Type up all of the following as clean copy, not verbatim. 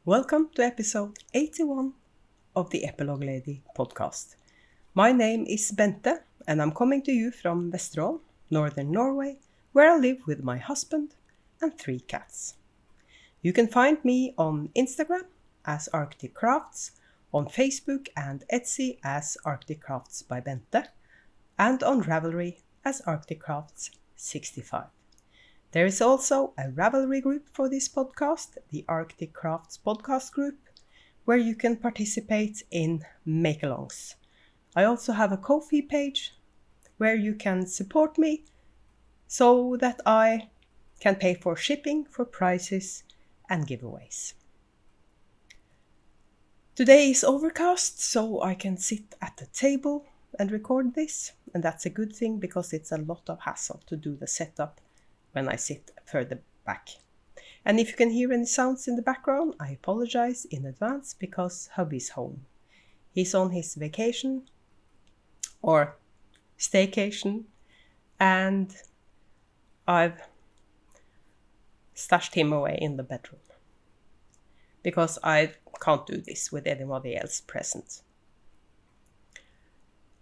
Welcome to episode 81 of the Epilogue Lady podcast. My name is Bente and I'm coming to you from Vesterålen, northern Norway, where I live with my husband and 3 cats. You can find me on Instagram as Arctic Crafts, on Facebook and Etsy as Arctic Crafts by Bente, and on Ravelry as Arctic Crafts 65. There is also a Ravelry group for this podcast, the Arctic Crafts podcast group, where you can participate in make-alongs. I also have a Ko-fi page where you can support me so that I can pay for shipping, for prizes and giveaways. Today is overcast, so I can sit at the table and record this, and that's a good thing because it's a lot of hassle to do the setup when I sit further back. And if you can hear any sounds in the background, I apologize in advance because hubby's home. He's on his vacation or staycation, and I've stashed him away in the bedroom because I can't do this with anybody else present.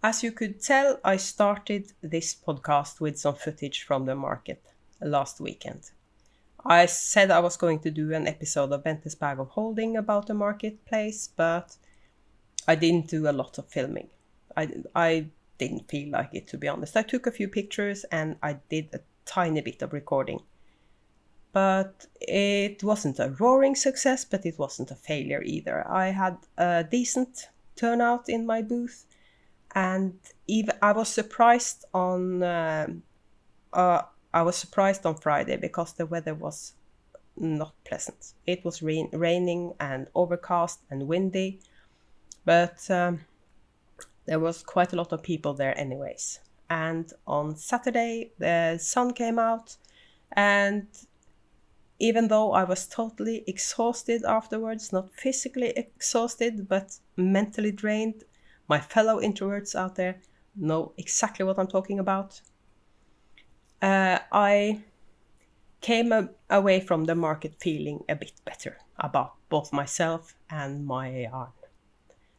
As you could tell, I started this podcast with some footage from the market last weekend. I said I was going to do an episode of Bente's Bag of Holding about the marketplace, but I didn't do a lot of filming. I didn't feel like it, to be honest. I took a few pictures and I did a tiny bit of recording. But it wasn't a roaring success, but it wasn't a failure either. I had a decent turnout in my booth, and even I was surprised on Friday because the weather was not pleasant. It was raining and overcast and windy, but there was quite a lot of people there anyways. And on Saturday, the sun came out, and even though I was totally exhausted afterwards, not physically exhausted, but mentally drained, my fellow introverts out there know exactly what I'm talking about. I came away from the market feeling a bit better about both myself and my yarn.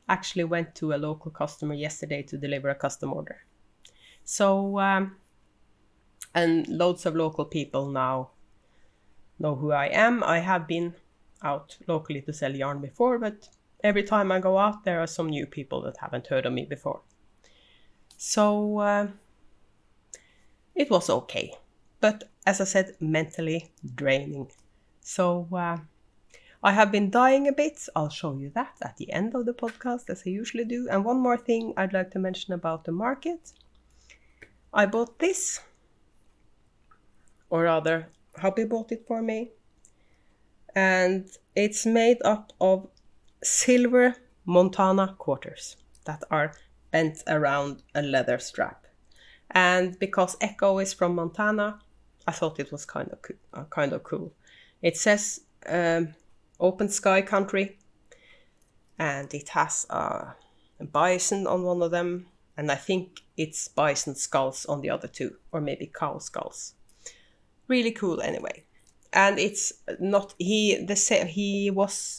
Actually went to a local customer yesterday to deliver a custom order. So, and loads of local people now know who I am. I have been out locally to sell yarn before, but every time I go out, there are some new people that haven't heard of me before. So, it was okay, but as I said, mentally draining. So I have been dying a bit. I'll show you that at the end of the podcast, as I usually do. And one more thing I'd like to mention about the market. I bought this, or rather, hubby bought it for me. And it's made up of silver Montana quarters that are bent around a leather strap. And because Echo is from Montana, I thought it was kind of cool. It says open sky country, and it has a bison on one of them, and I think it's bison skulls on the other 2, or maybe cow skulls. Really cool anyway. And it's not, he was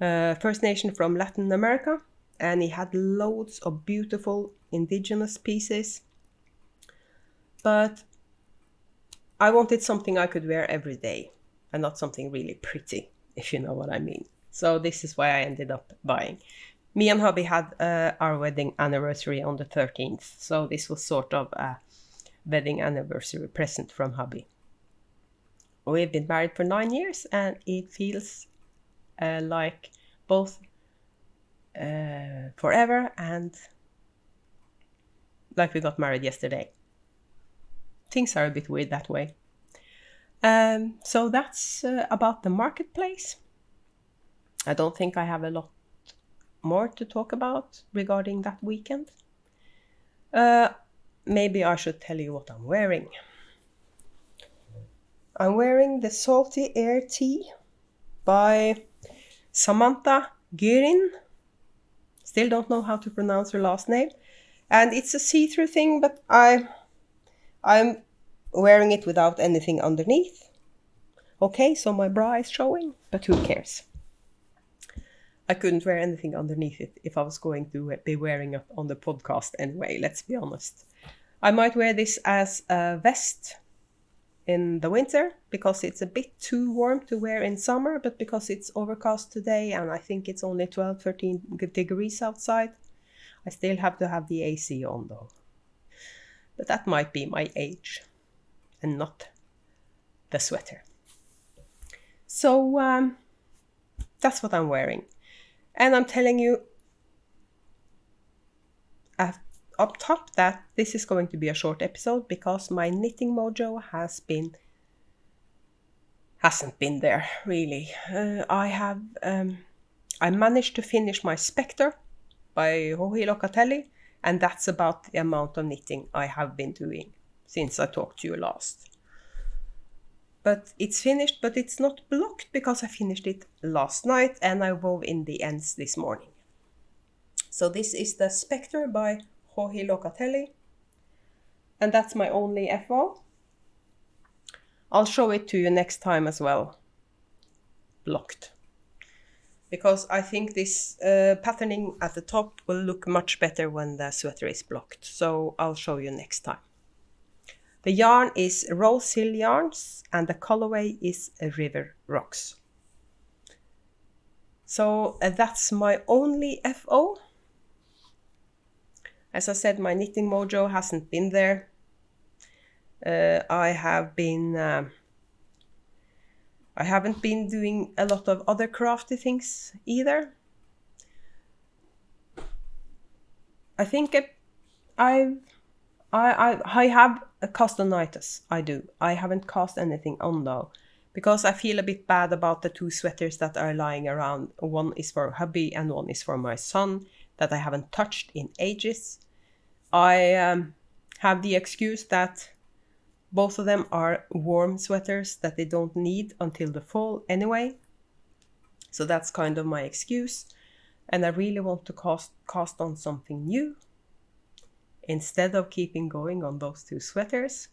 First Nation from Latin America, and he had loads of beautiful indigenous pieces. But I wanted something I could wear every day and not something really pretty, if you know what I mean. So this is why I ended up buying. Me and hubby had our wedding anniversary on the 13th. So this was sort of a wedding anniversary present from hubby. We've been married for 9 years, and it feels like both forever and like we got married yesterday. Things are a bit weird that way. So that's about the marketplace. I don't think I have a lot more to talk about regarding that weekend. Maybe I should tell you what I'm wearing. I'm wearing the Salty Air Tea by Samantha Gyrin. Still don't know how to pronounce her last name. And it's a see-through thing, but I'm wearing it without anything underneath. Okay, so my bra is showing, but who cares? I couldn't wear anything underneath it if I was going to be wearing it on the podcast anyway, let's be honest. I might wear this as a vest in the winter because it's a bit too warm to wear in summer, but because it's overcast today and I think it's only 12-13 degrees outside, I still have to have the AC on though. But that might be my age and not the sweater. So that's what I'm wearing. And I'm telling you up top that this is going to be a short episode because my knitting mojo hasn't been there really. I managed to finish my Spector by Joji Locatelli, and that's about the amount of knitting I have been doing since I talked to you last. But it's finished, but it's not blocked because I finished it last night and I wove in the ends this morning. So this is the Spector by Joji Locatelli, and that's my only FO. I'll show it to you next time as well, blocked. Because I think this patterning at the top will look much better when the sweater is blocked. So I'll show you next time. The yarn is Rose Hill yarns and the colorway is River Rocks. So that's my only FO. As I said, my knitting mojo hasn't been there. I haven't been doing a lot of other crafty things either. I think I have a cast-ons. I do. I haven't cast anything on though, because I feel a bit bad about the two sweaters that are lying around. One is for hubby and one is for my son that I haven't touched in ages. I have the excuse that both of them are warm sweaters that they don't need until the fall anyway. So that's kind of my excuse. And I really want to cast on something new instead of keeping going on those two sweaters.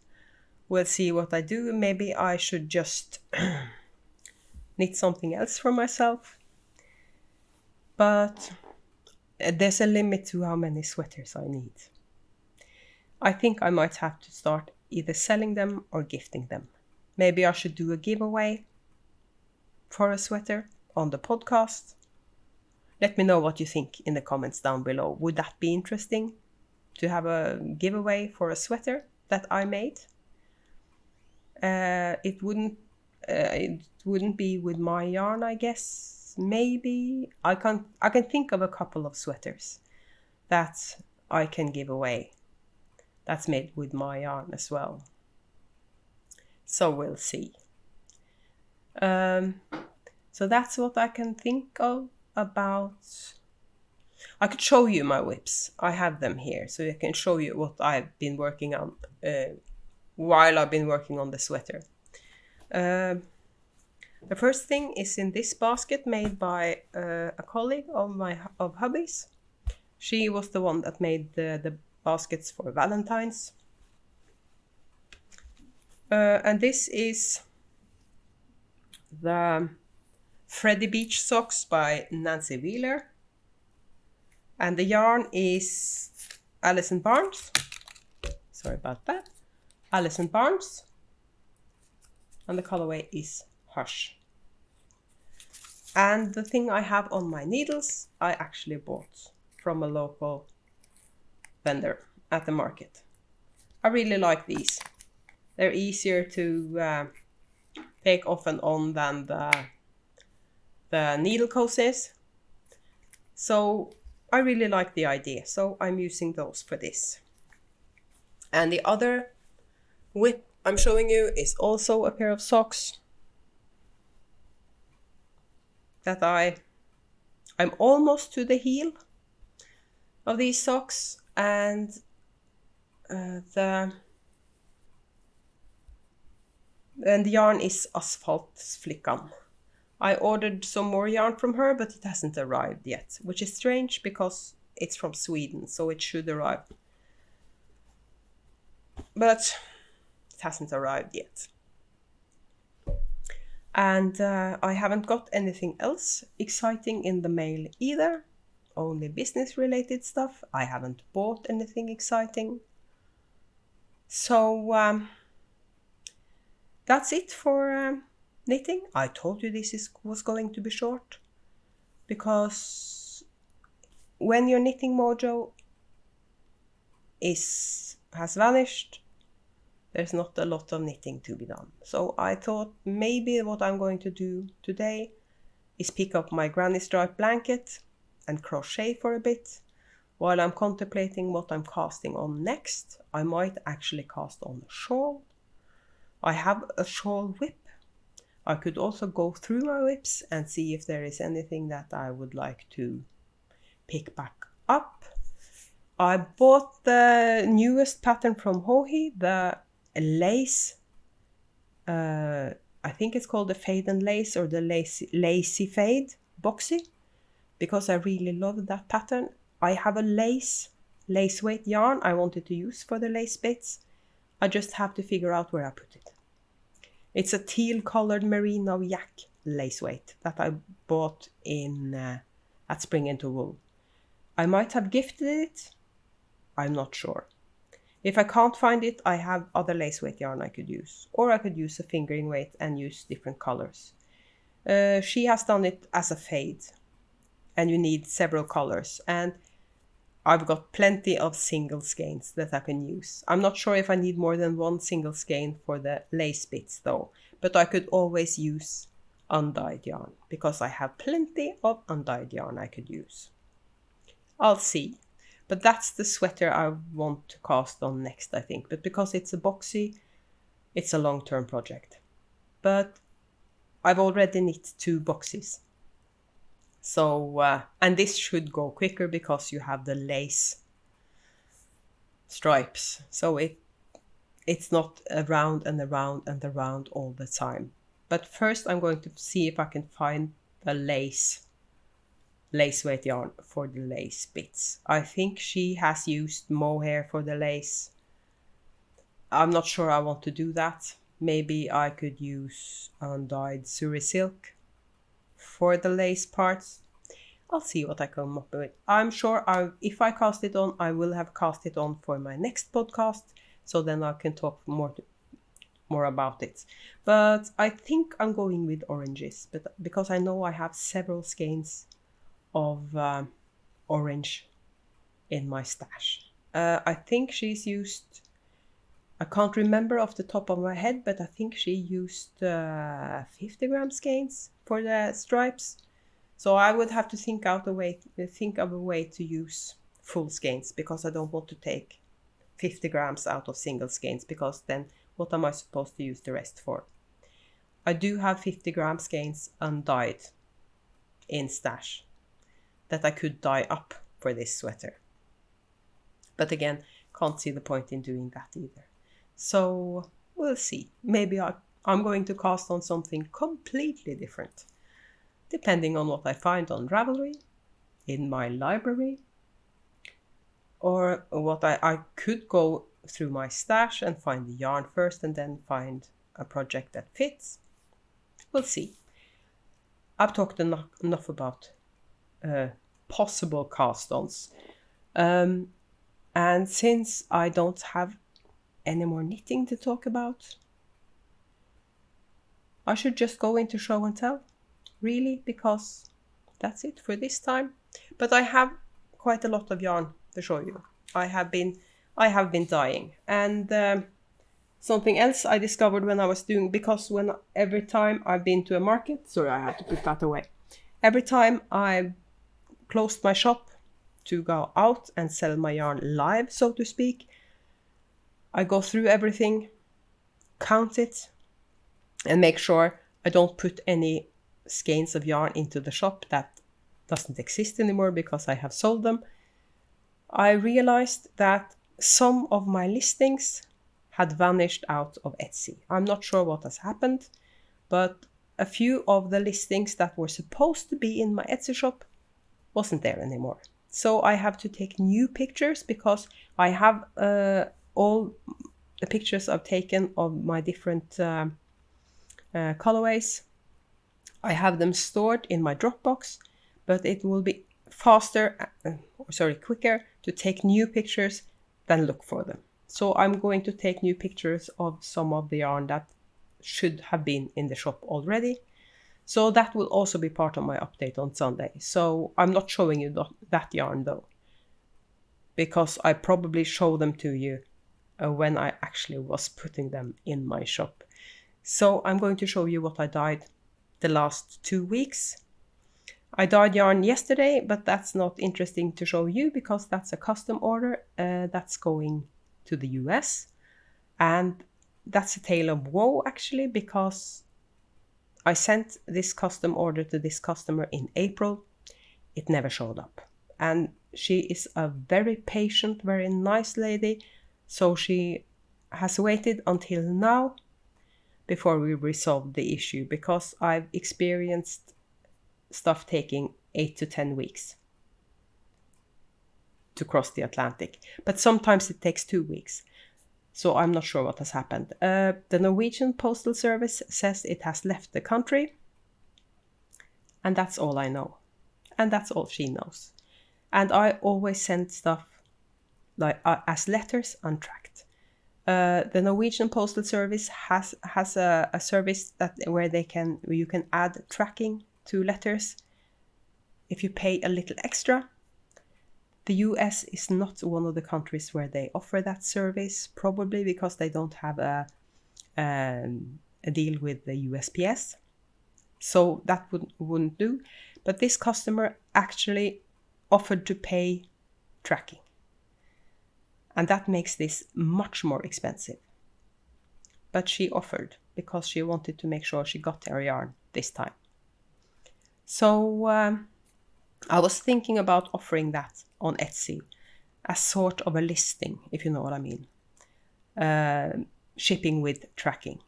We'll see what I do. Maybe I should just knit something else for myself. But there's a limit to how many sweaters I need. I think I might have to start either selling them or gifting them. Maybe I should do a giveaway for a sweater on the podcast. Let me know what you think in the comments down below. Would that be interesting to have a giveaway for a sweater that I made? It wouldn't be with my yarn, I guess. Maybe I can think of a couple of sweaters that I can give away. That's made with my yarn as well. So we'll see. So that's what I can think of about. I could show you my whips. I have them here, so I can show you what I've been working on while I've been working on the sweater. The first thing is in this basket made by a colleague of hubby's. She was the one that made the baskets for Valentine's. And this is the Freddy beach socks by Nancy Wheeler. And the yarn is Allison Barnes. Sorry about that. Allison Barnes. And the colorway is Hush. And the thing I have on my needles, I actually bought from a local vendor at the market. I really like these. They're easier to take off and on than the needle cozies. So I really like the idea. So I'm using those for this. And the other whip I'm showing you is also a pair of socks that I'm almost to the heel of these socks, and the yarn is Asphalt Flickan. I ordered some more yarn from her, but it hasn't arrived yet, which is strange because it's from Sweden, so it should arrive. But it hasn't arrived yet. And I haven't got anything else exciting in the mail either. Only business related stuff. I haven't bought anything exciting. So that's it for knitting. I told you this was going to be short, because when your knitting mojo has vanished, there's not a lot of knitting to be done. So I thought maybe what I'm going to do today is pick up my granny stripe blanket and crochet for a bit. While I'm contemplating what I'm casting on next, I might actually cast on a shawl. I have a shawl whip. I could also go through my whips and see if there is anything that I would like to pick back up. I bought the newest pattern from Joji, the lace. I think it's called the Fade and Lace, or the Lacy Fade Boxy, because I really love that pattern. I have a lace weight yarn I wanted to use for the lace bits. I just have to figure out where I put it. It's a teal colored merino yak lace weight that I bought at Spring Into Wool. I might have gifted it. I'm not sure. If I can't find it, I have other lace weight yarn I could use. Or I could use a fingering weight and use different colors. She has done it as a fade, and you need several colors. And I've got plenty of single skeins that I can use. I'm not sure if I need more than one single skein for the lace bits though, but I could always use undyed yarn, because I have plenty of undyed yarn I could use. I'll see. But that's the sweater I want to cast on next, I think. But because it's a boxy, it's a long-term project. But I've already knit 2 boxies. So, and this should go quicker because you have the lace stripes. So it's not around and around and around all the time. But first I'm going to see if I can find the lace weight yarn for the lace bits. I think she has used mohair for the lace. I'm not sure I want to do that. Maybe I could use undyed suri silk for the lace parts. I'll see what I come up with. I'm sure if I cast it on, I will have cast it on for my next podcast, so then I can talk more about it. But I think I'm going with oranges, but because I know I have several skeins of orange in my stash. I think she's used, I can't remember off the top of my head, but I think she used 50 gram skeins for the stripes. So I would have to think of a way to use full skeins, because I don't want to take 50 grams out of single skeins, because then what am I supposed to use the rest for? I do have 50 gram skeins undyed in stash that I could dye up for this sweater. But again, can't see the point in doing that either. So we'll see. Maybe I'm going to cast on something completely different, depending on what I find on Ravelry, in my library, or what I could go through my stash and find the yarn first and then find a project that fits. We'll see. I've talked enough about possible cast-ons. And since I don't have any more knitting to talk about, I should just go into show and tell, really, because that's it for this time. But I have quite a lot of yarn to show you. I have been dyeing, and something else I discovered when I was doing, because every time I've been to a market, sorry, I had to put that away. Every time I closed my shop to go out and sell my yarn live, so to speak, I go through everything, count it, and make sure I don't put any skeins of yarn into the shop that doesn't exist anymore because I have sold them. I realized that some of my listings had vanished out of Etsy. I'm not sure what has happened, but a few of the listings that were supposed to be in my Etsy shop wasn't there anymore. So I have to take new pictures, because I have all the pictures I've taken of my different colorways I have them stored in my Dropbox, but it will be quicker to take new pictures than look for them. So I'm going to take new pictures of some of the yarn that should have been in the shop already. So that will also be part of my update on Sunday. So I'm not showing you that yarn though, because I probably show them to you when I actually was putting them in my shop. So I'm going to show you what I dyed the last 2 weeks. I dyed yarn yesterday, but that's not interesting to show you because that's a custom order that's going to the US. And that's a tale of woe actually, because I sent this custom order to this customer in April. It never showed up. And she is a very patient, very nice lady. So she has waited until now before we resolve the issue, because I've experienced stuff taking 8 to 10 weeks to cross the Atlantic. But sometimes it takes 2 weeks. So I'm not sure what has happened. The Norwegian Postal Service says it has left the country. And that's all I know. And that's all she knows. And I always send stuff like as letters untracked. The Norwegian Postal Service has a service where you can add tracking to letters if you pay a little extra. The US is not one of the countries where they offer that service, probably because they don't have a deal with the USPS. So that wouldn't do. But this customer actually offered to pay tracking. And that makes this much more expensive. But she offered because she wanted to make sure she got her yarn this time. So I was thinking about offering that on Etsy as sort of a listing, if you know what I mean. Shipping with tracking.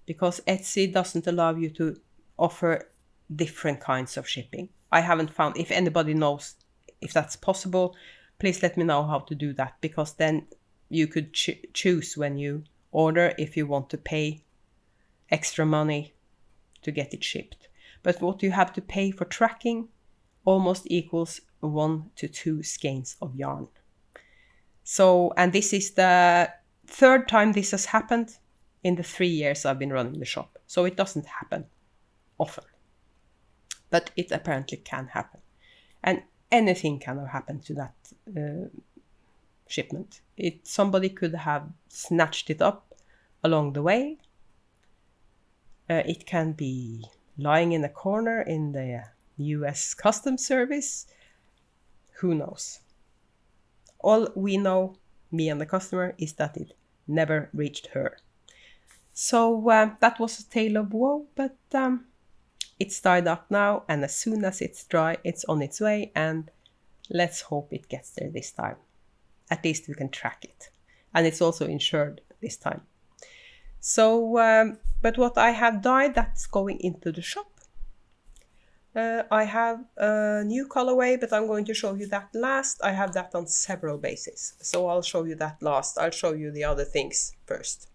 Because Etsy doesn't allow you to offer different kinds of shipping. I haven't found, if anybody knows if that's possible, please let me know how to do that, because then you could choose when you order if you want to pay extra money to get it shipped. But what you have to pay for tracking almost equals 1 to 2 skeins of yarn. So, and this is the 3rd time this has happened in the 3 years I've been running the shop. So it doesn't happen often. But it apparently can happen. And anything can have happened to that shipment. Somebody could have snatched it up along the way. It can be lying in a corner in the US Customs Service. Who knows? All we know, me and the customer, is that it never reached her. So that was a tale of woe, but it's dyed up now, and as soon as it's dry, it's on its way, and let's hope it gets there this time. At least we can track it. And it's also insured this time. So, but what I have dyed, that's going into the shop. I have a new colorway, but I'm going to show you that last. I have that on several bases, so I'll show you that last. I'll show you the other things first.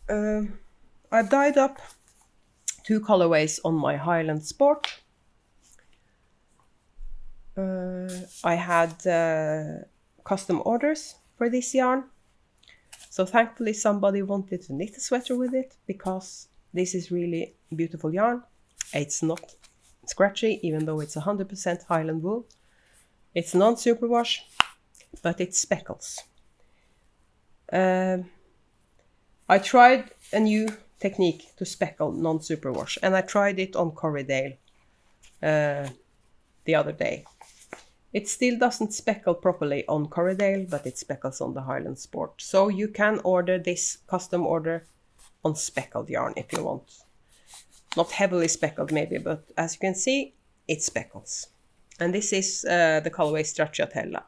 I've dyed up 2 colorways on my Highland Sport. I had custom orders for this yarn. So thankfully somebody wanted to knit a sweater with it, because this is really beautiful yarn. It's not scratchy, even though it's 100% Highland wool. It's non-superwash, but it speckles. I tried a new technique to speckle non-superwash, and I tried it on Corriedale the other day. It still doesn't speckle properly on Corriedale, but it speckles on the Highland Sport. So you can order this custom order on speckled yarn if you want. Not heavily speckled maybe, but as you can see, it speckles. And this is the colorway Stracciatella.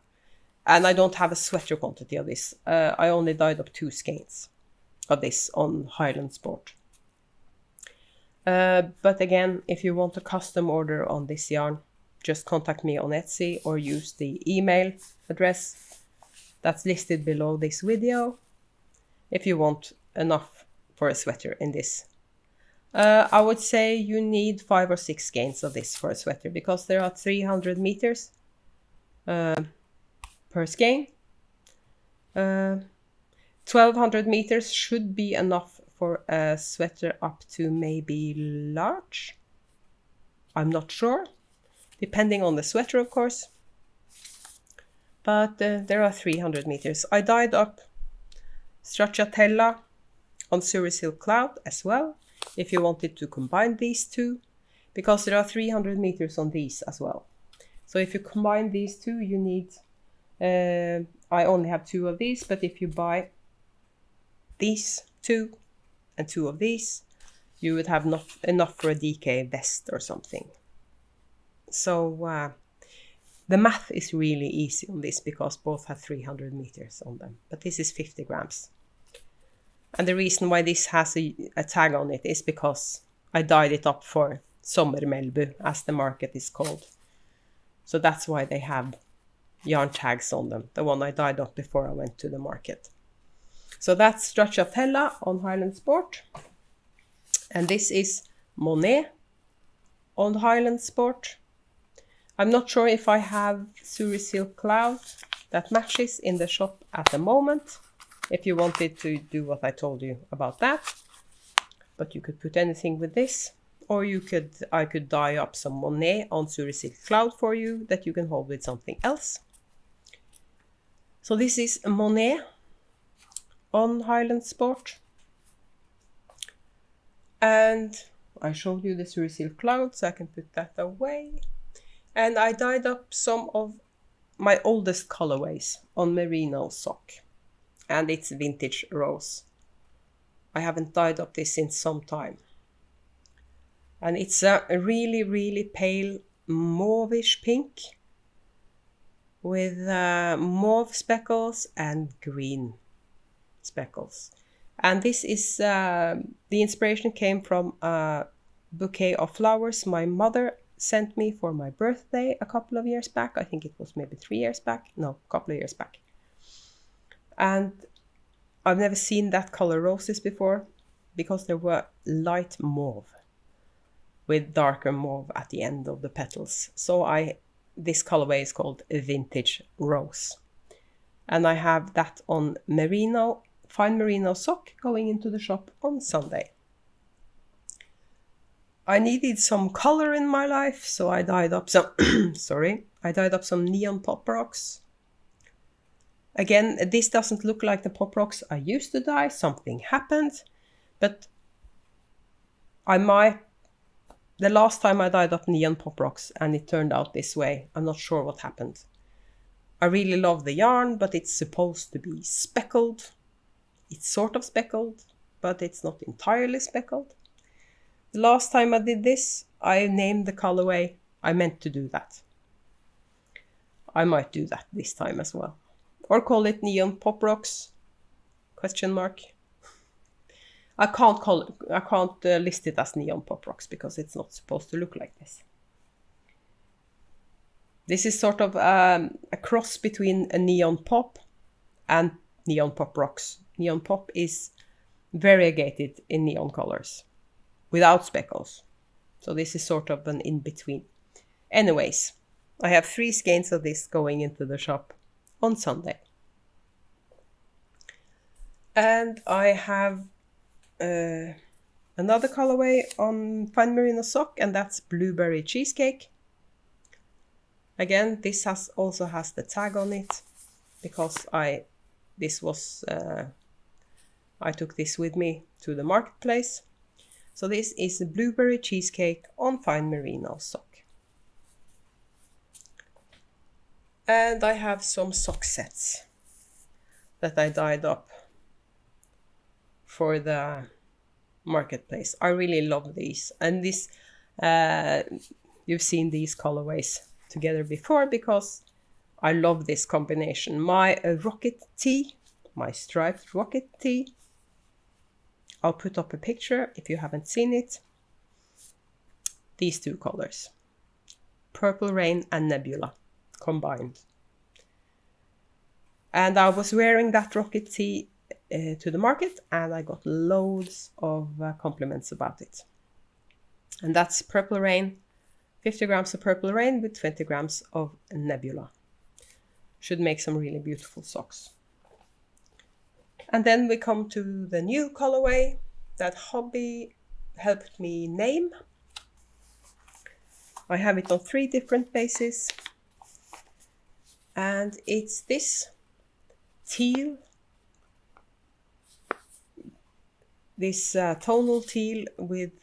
And I don't have a sweater quantity of this. I only dyed up 2 skeins of this on Highland Sport. But again, if you want a custom order on this yarn, just contact me on Etsy or use the email address that's listed below this video if you want enough for a sweater in this I would say you need 5 or 6 skeins of this for a sweater, because there are 300 meters per skein. 1200 meters should be enough for a sweater up to maybe large. I'm not sure, depending on the sweater, of course. But there are 300 meters. I dyed up Stracciatella on Silk Cloud as well, if you wanted to combine these two, because there are 300 meters on these as well. So if you combine these two, you need, I only have 2 of these, but if you buy these 2 and 2 of these, you would have enough for a DK vest or something. So the math is really easy on this, because both have 300 meters on them, but this is 50 grams. And the reason why this has a tag on it is because I dyed it up for Sommermelbu, as the market is called. So that's why they have yarn tags on them, the one I dyed up before I went to the market. So that's Stracciatella on Highland Sport. And this is Monet on Highland Sport. I'm not sure if I have Silk Cloud that matches in the shop at the moment, if you wanted to do what I told you about that. But you could put anything with this, or I could dye up some Monet on Silk Cloud for you that you can hold with something else. So this is Monet on Highland Sport. And I showed you the Silk Cloud, so I can put that away. And I dyed up some of my oldest colorways on merino sock, and it's vintage rose. I haven't dyed up this in some time. And it's a really, really pale mauvish pink with mauve speckles and green speckles. And this is, the inspiration came from a bouquet of flowers my mother sent me for my birthday a couple of years back. I think it was maybe 3 years back. No, a couple of years back. And I've never seen that color roses before, because they were light mauve with darker mauve at the end of the petals. So this colorway is called Vintage Rose. And I have that on merino, fine merino sock going into the shop on Sunday. I needed some color in my life, so I dyed up some I dyed up some neon pop rocks. Again, this doesn't look like the pop rocks I used to dye. Something happened, but the last time I dyed up neon pop rocks and it turned out this way. I'm not sure what happened. I really love the yarn, but it's supposed to be speckled. It's sort of speckled, but it's not entirely speckled. The last time I did this, I named the colorway. I meant to do that. I might do that this time as well. Or call it Neon Pop Rocks? Question mark. I can't list it as Neon Pop Rocks, because it's not supposed to look like this. This is sort of a cross between a Neon Pop and Neon Pop Rocks. Neon Pop is variegated in neon colors, without speckles. So this is sort of an in-between. Anyways, I have 3 skeins of this going into the shop on Sunday. And I have another colorway on fine merino sock, and that's Blueberry Cheesecake. Again, this also has the tag on it, because I took this with me to the marketplace. So this is a Blueberry Cheesecake on fine merino sock. And I have some sock sets that I dyed up for the marketplace. I really love these. And this, you've seen these colorways together before, because I love this combination. My rocket tee, my striped rocket tee. I'll put up a picture if you haven't seen it. These 2 colors, Purple Rain and Nebula combined. And I was wearing that rocket tee to the market, and I got loads of compliments about it. And that's Purple Rain, 50 grams of Purple Rain with 20 grams of Nebula. Should make some really beautiful socks. And then we come to the new colorway that Hobby helped me name. I have it on 3 different bases. And it's this teal, this tonal teal with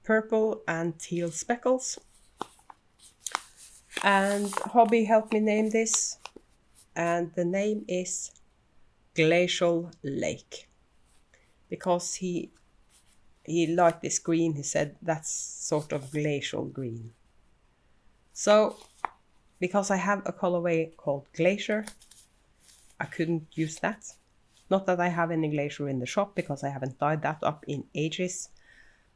purple and teal speckles. And Hobby helped me name this, and the name is Glacial Lake, because he liked this green. He said that's sort of glacial green. So because I have a colorway called Glacier, I couldn't use that. Not that I have any Glacier in the shop, because I haven't dyed that up in ages.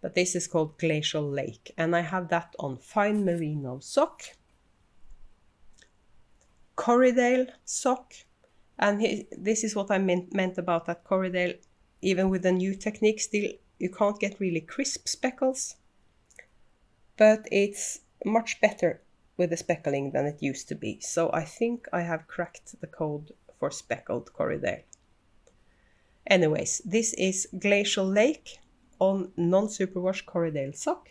But this is called Glacial Lake, and I have that on fine merino sock, Corriedale sock, and this is what I meant about that Corriedale. Even with the new technique, still you can't get really crisp speckles, but it's much better with the speckling than it used to be. So I think I have cracked the code for speckled Corriedale. Anyways, this is Glacial Lake on non-superwash Corriedale sock.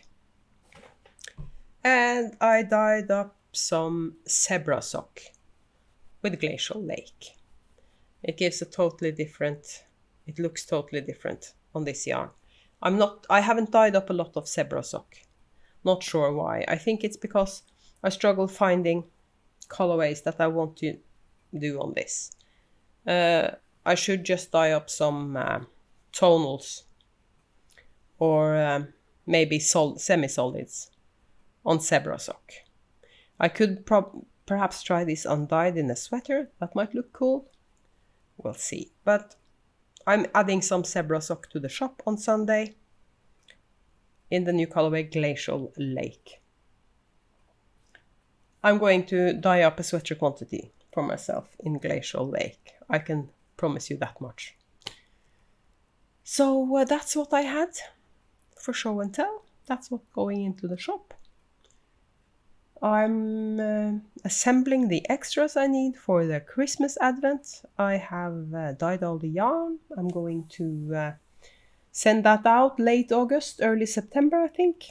And I dyed up some zebra sock with Glacial Lake. It gives a totally different, it looks totally different on this yarn. I haven't dyed up a lot of zebra sock. Not sure why. I think it's because I struggle finding colorways that I want to do on this. I should just dye up some tonals or maybe semi-solids on zebra sock. I could perhaps try this undyed in a sweater. That might look cool. We'll see. But I'm adding some zebra sock to the shop on Sunday in the new colorway Glacial Lake. I'm going to dye up a sweater quantity for myself in Glacial Lake. I can promise you that much. So that's what I had for show and tell. That's what's going into the shop. I'm assembling the extras I need for the Christmas advent. I have dyed all the yarn. I'm going to send that out late August, early September, I think.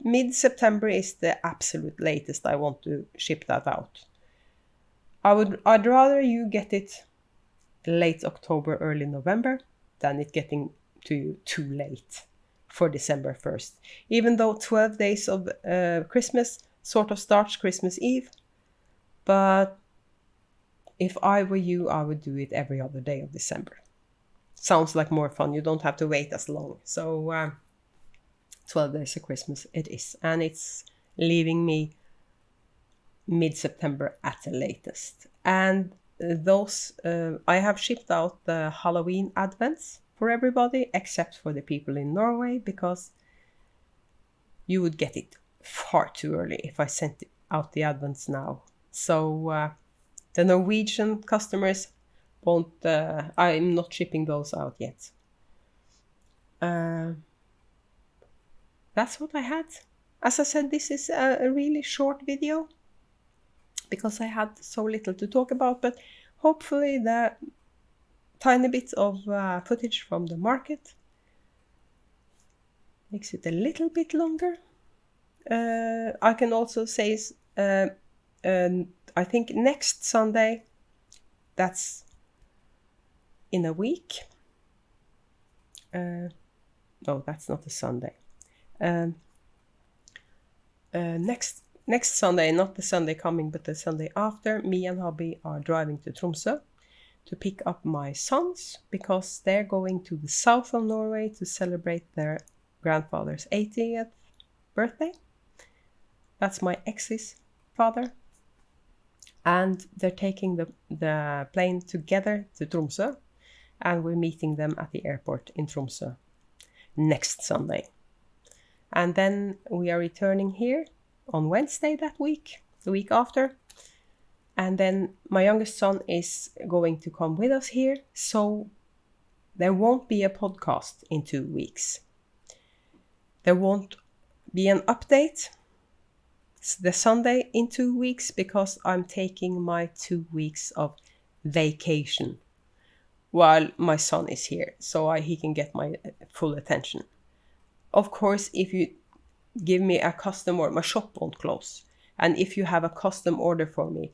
Mid-September is the absolute latest I want to ship that out. I'd rather you get it late October, early November than it getting to you too late for December 1st. Even though 12 days of Christmas sort of starts Christmas Eve, but if I were you, I would do it every other day of December. Sounds like more fun. You don't have to wait as long. So 12 days of Christmas it is, and it's leaving me mid-September at the latest. And those I have shipped out the Halloween advents for everybody except for the people in Norway, because you would get it far too early if I sent out the advents now. So the Norwegian customers won't, I'm not shipping those out yet. That's what I had. As I said, this is a really short video because I had so little to talk about, but hopefully the tiny bit of footage from the market makes it a little bit longer. I can also say, I think next Sunday, that's in a week. No, that's not a Sunday. Next Sunday, not the Sunday coming, but the Sunday after, me and Hobby are driving to Tromsø to pick up my sons, because they're going to the south of Norway to celebrate their grandfather's 80th birthday. That's my ex's father. And they're taking the plane together to Tromsø, and we're meeting them at the airport in Tromsø next Sunday. And then we are returning here on Wednesday that week, the week after. And then my youngest son is going to come with us here, so there won't be a podcast in 2 weeks. There won't be an update the Sunday in 2 weeks because I'm taking my 2 weeks of vacation while my son is here, so he can get my full attention. Of course, if you give me a custom order, my shop won't close. And if you have a custom order for me,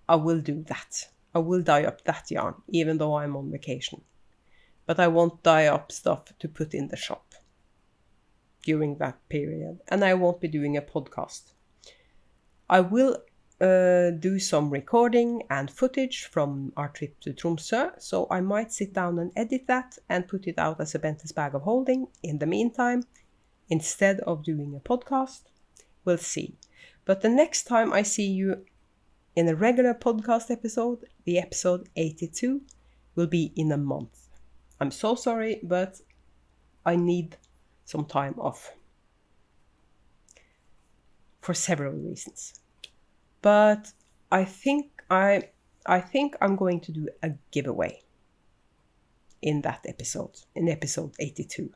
I will do that. I will dye up that yarn, even though I'm on vacation. But I won't dye up stuff to put in the shop during that period. And I won't be doing a podcast. I will do some recording and footage from our trip to Tromsø, so I might sit down and edit that and put it out as a Bente's Bag of Holding in the meantime, instead of doing a podcast. We'll see. But the next time I see you in a regular podcast episode, the episode 82, will be in a month. I'm so sorry, but I need some time off for several reasons. But I think I'm going to do a giveaway in that episode, in episode 82.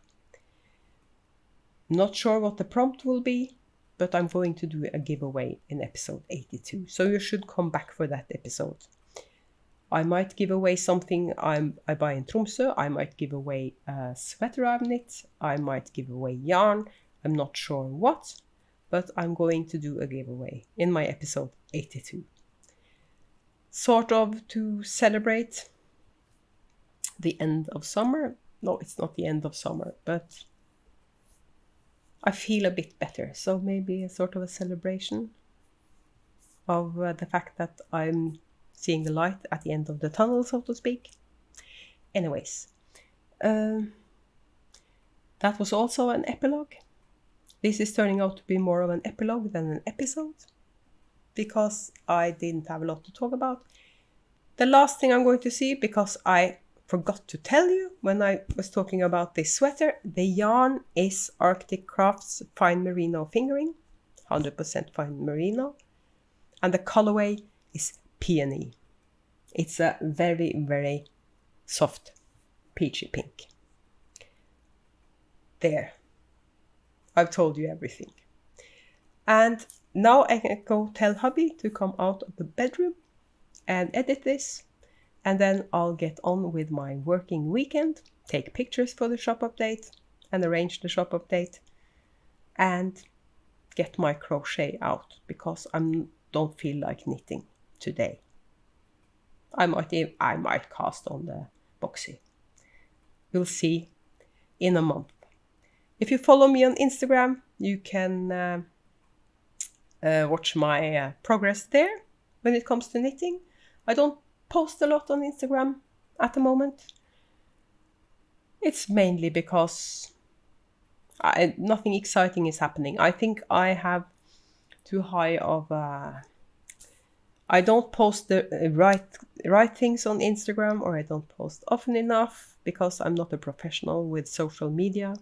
Not sure what the prompt will be, but I'm going to do a giveaway in episode 82. So you should come back for that episode. I might give away something I buy in Tromsø. I might give away a sweater I've knit. I might give away yarn. I'm not sure what, but I'm going to do a giveaway in my episode 82. Sort of to celebrate the end of summer. No, it's not the end of summer, but I feel a bit better. So maybe a sort of a celebration of the fact that I'm seeing the light at the end of the tunnel, so to speak. Anyways, that was also an epilogue. This is turning out to be more of an epilogue than an episode, because I didn't have a lot to talk about. The last thing I'm going to see, because I forgot to tell you when I was talking about this sweater, the yarn is Arctic Crafts Fine Merino Fingering, 100% fine merino, and the colorway is Peony. It's a very, very soft peachy pink. There. I've told you everything. And now I can go tell hubby to come out of the bedroom and edit this. And then I'll get on with my working weekend, take pictures for the shop update and arrange the shop update and get my crochet out because I don't feel like knitting today. I might cast on the boxy. We'll see in a month. If you follow me on Instagram, you can watch my progress there when it comes to knitting. I don't post a lot on Instagram at the moment. It's mainly because nothing exciting is happening. I think I have too high of I don't post the right things on Instagram, or I don't post often enough because I'm not a professional with social media.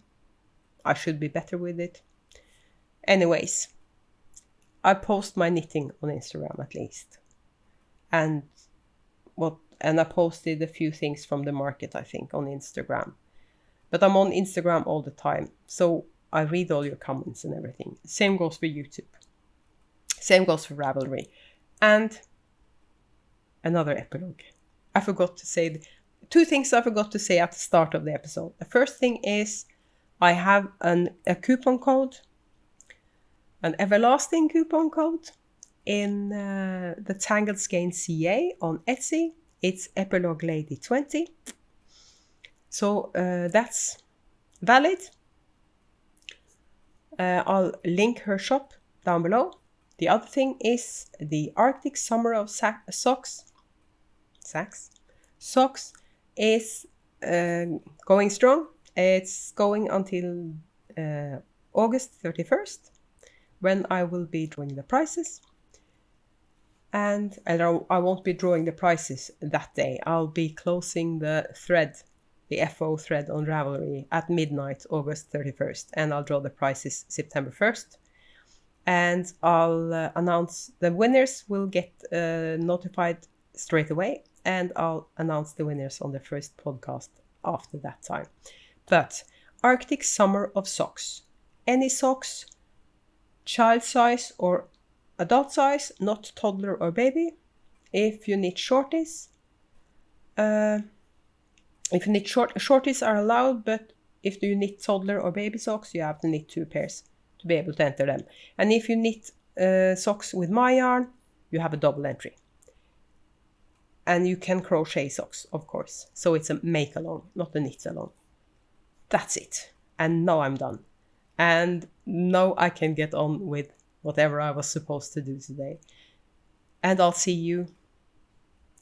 I should be better with it. Anyways, I post my knitting on Instagram at least. And I posted a few things from the market, I think, on Instagram. But I'm on Instagram all the time, so I read all your comments and everything. Same goes for YouTube. Same goes for Ravelry. And another epilogue. I forgot to say two things I forgot to say at the start of the episode. The first thing is I have a coupon code, an everlasting coupon code in the Tangled Skein CA on Etsy. It's Epilogue Lady 20. So that's valid. I'll link her shop down below. The other thing is the Arctic Summer of Socks is going strong. It's going until August 31st, when I will be drawing the prices. And I won't be drawing the prices that day. I'll be closing the thread, the FO thread on Ravelry at midnight, August 31st. And I'll draw the prices September 1st. And I'll announce the winners will get notified straight away. And I'll announce the winners on the first podcast after that time. But Arctic Summer of Socks, any socks, child size or adult size, not toddler or baby. If you need shorties, shorties are allowed, but if you need toddler or baby socks, you have to knit 2 pairs to be able to enter them. And if you knit socks with my yarn, you have a double entry. And you can crochet socks, of course. So it's a make alone, not a knit alone. That's it. And now I'm done. And now I can get on with whatever I was supposed to do today. And I'll see you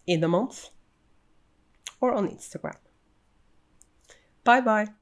in a month or on Instagram. Bye bye.